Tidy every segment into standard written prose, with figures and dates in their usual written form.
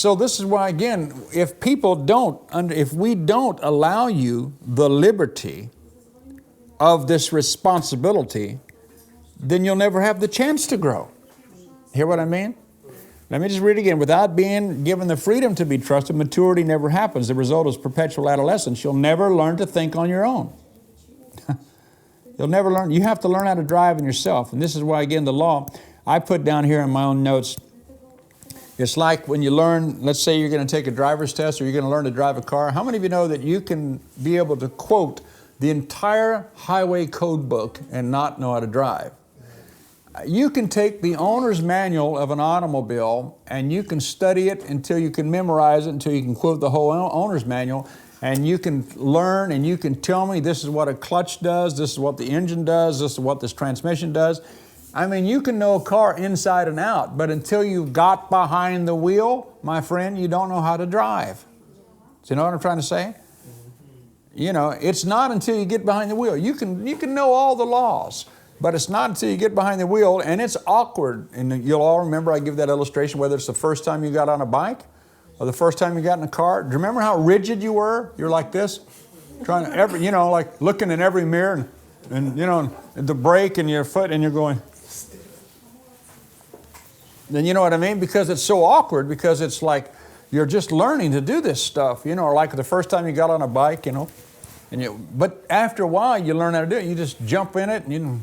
So this is why, again, if we don't allow you the liberty of this responsibility, then you'll never have the chance to grow. Hear what I mean? Let me just read it again. Without being given the freedom to be trusted, maturity never happens. The result is perpetual adolescence. You'll never learn to think on your own. You'll never learn. You have to learn how to drive in yourself. And this is why, again, the law, I put down here in my own notes, it's like when you learn, let's say you're going to take a driver's test or you're going to learn to drive a car. How many of you know that you can be able to quote the entire highway code book and not know how to drive? You can take the owner's manual of an automobile and you can study it until you can memorize it, until you can quote the whole owner's manual, and you can learn and you can tell me this is what a clutch does, this is what the engine does, this is what this transmission does. I mean, you can know a car inside and out, but until you got behind the wheel, my friend, you don't know how to drive. Do you know what I'm trying to say? You know, it's not until you get behind the wheel. You can know all the laws, but it's not until you get behind the wheel, and it's awkward. And you'll all remember I give that illustration, whether it's the first time you got on a bike or the first time you got in a car. Do you remember how rigid you were? You're like this, trying to, like looking in every mirror and the brake and your foot, and you're going. Then you know what I mean? Because it's so awkward, because it's like you're just learning to do this stuff, or like the first time you got on a bike, but after a while you learn how to do it. You just jump in it and you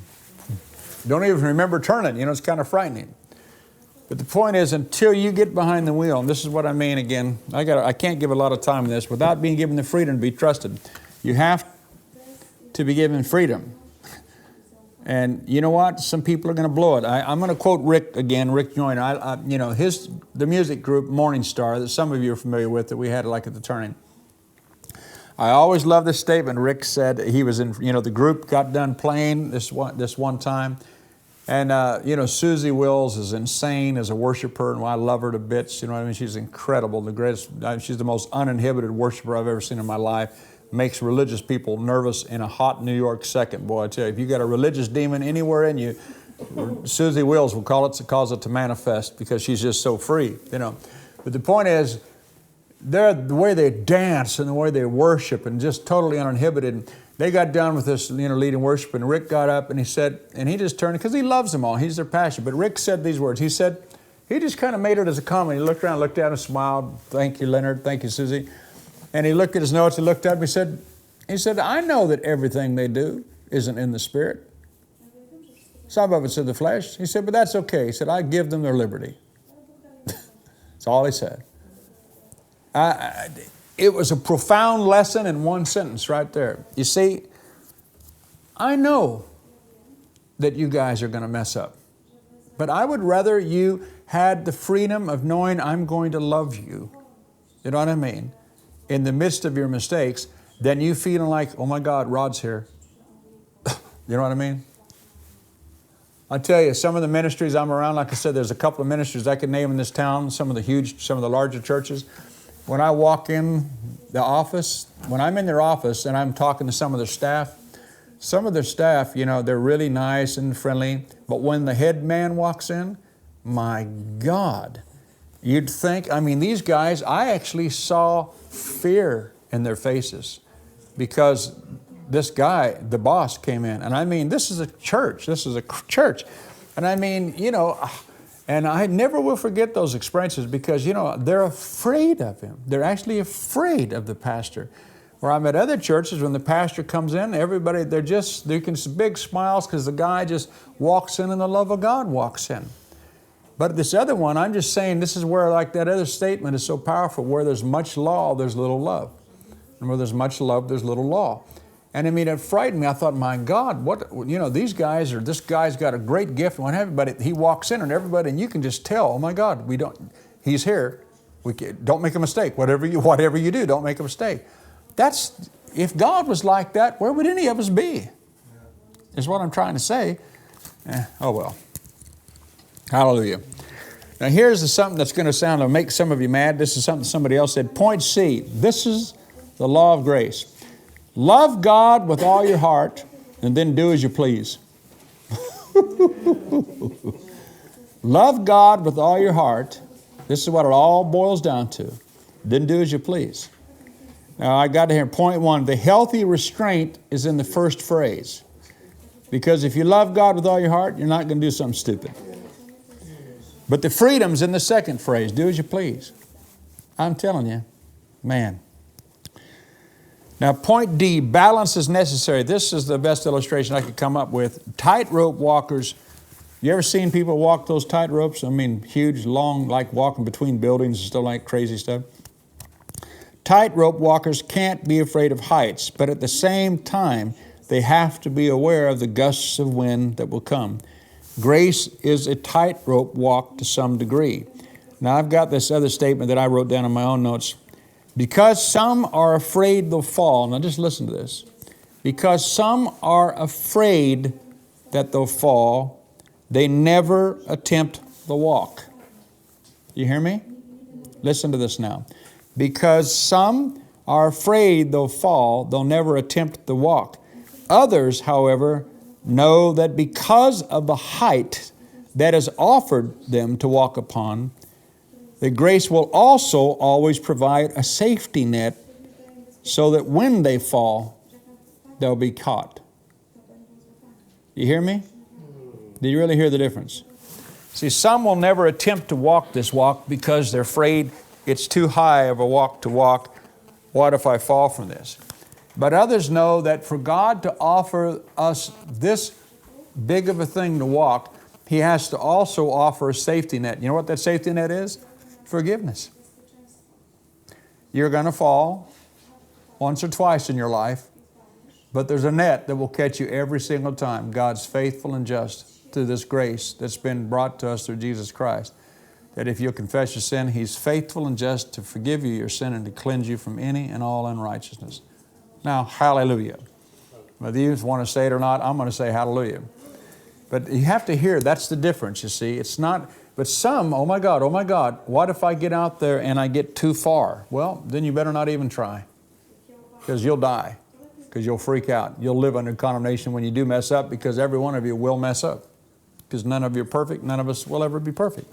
don't even remember turning. It's kind of frightening. But the point is, until you get behind the wheel, and this is what I mean again, I can't give a lot of time in this, without being given the freedom to be trusted. You have to be given freedom. And you know what? Some people are going to blow it. I'm going to quote Rick again, Rick Joyner. The music group Morning Star that some of you are familiar with, that we had like at the Turning. I always love this statement. Rick said he was in, the group got done playing this one time. And, Susie Wills is insane as a worshiper, and I love her to bits. You know what I mean? She's incredible, the greatest. She's the most uninhibited worshiper I've ever seen in my life. Makes religious people nervous in a hot New York second. Boy, I tell you, if you got a religious demon anywhere in you, Susie Wills will cause it to manifest, because she's just so free, But the point is, the way they dance and the way they worship, and just totally uninhibited. They got done with this, leading worship, and Rick got up and he said, and he just turned, because he loves them all, he's their passion. But Rick said these words. He said, he just kind of made it as a comment. He looked around, looked down and smiled. Thank you, Leonard. Thank you, Susie. And he looked at his notes, he looked up, he said, I know that everything they do isn't in the Spirit. Some of it's in the flesh. He said, but that's okay. He said, I give them their liberty. That's all he said. It was a profound lesson in one sentence right there. You see, I know that you guys are going to mess up, but I would rather you had the freedom of knowing I'm going to love you. You know what I mean? In the midst of your mistakes, than you feeling like, oh my God, Rod's here. You know what I mean? I tell you, some of the ministries I'm around, like I said, there's a couple of ministries I could name in this town, some of the larger churches. When I walk in the office, when I'm in their office and I'm talking to some of their staff, they're really nice and friendly. But when the head man walks in, my God, you'd think, these guys, I actually saw fear in their faces, because this guy, the boss, came in. And this is a church. And and I never will forget those experiences, because, they're afraid of him. They're actually afraid of the pastor. Where I'm at other churches, when the pastor comes in, everybody, they can see big smiles, because the guy just walks in and the love of God walks in. But this other one, I'm just saying, this is where, like that other statement is so powerful, where there's much law, there's little love. And where there's much love, there's little law. And it frightened me. I thought, my God, this guy's got a great gift and what have you, but he walks in and everybody, and you can just tell, oh my God, he's here. Don't make a mistake. Whatever you do, don't make a mistake. If God was like that, where would any of us be? Is what I'm trying to say. Oh well. Hallelujah. Now here's something that's going to make some of you mad. This is something somebody else said. Point C. This is the law of grace. Love God with all your heart, and then do as you please. Love God with all your heart, This is what it all boils down to. Didn't do as you please. Now I got to here, point one, the healthy restraint is in the first phrase. Because if you love God with all your heart, you're not going to do something stupid. But the freedom's in the second phrase, do as you please. I'm telling you, man. Now point D, balance is necessary. This is the best illustration I could come up with. Tightrope walkers, you ever seen people walk those tight ropes? I mean, huge, long, like walking between buildings and stuff like crazy stuff. Tightrope walkers can't be afraid of heights, but at the same time, they have to be aware of the gusts of wind that will come. Grace is a tightrope walk to some degree. Now, I've got this other statement that I wrote down in my own notes. Because some are afraid they'll fall. Now, just listen to this. Because some are afraid that they'll fall, they never attempt the walk. You hear me? Listen to this now. Because some are afraid they'll fall, they'll never attempt the walk. Others, however, know that because of the height that is offered them to walk upon, that grace will also always provide a safety net so that when they fall, they'll be caught. You hear me? Did you really hear the difference? See, some will never attempt to walk this walk because they're afraid it's too high of a walk to walk. What if I fall from this? But others know that for God to offer us this big of a thing to walk, He has to also offer a safety net. You know what that safety net is? Forgiveness. You're going to fall once or twice in your life, but there's a net that will catch you every single time. God's faithful and just through this grace that's been brought to us through Jesus Christ. That if you'll confess your sin, He's faithful and just to forgive you your sin and to cleanse you from any and all unrighteousness. Now, hallelujah. Whether you want to say it or not, I'm going to say hallelujah. But you have to hear, that's the difference, you see. It's not, but some, oh my God, what if I get out there and I get too far? Well, then you better not even try. Because you'll die. Because you'll freak out. You'll live under condemnation when you do mess up, because every one of you will mess up. Because none of you are perfect. None of us will ever be perfect.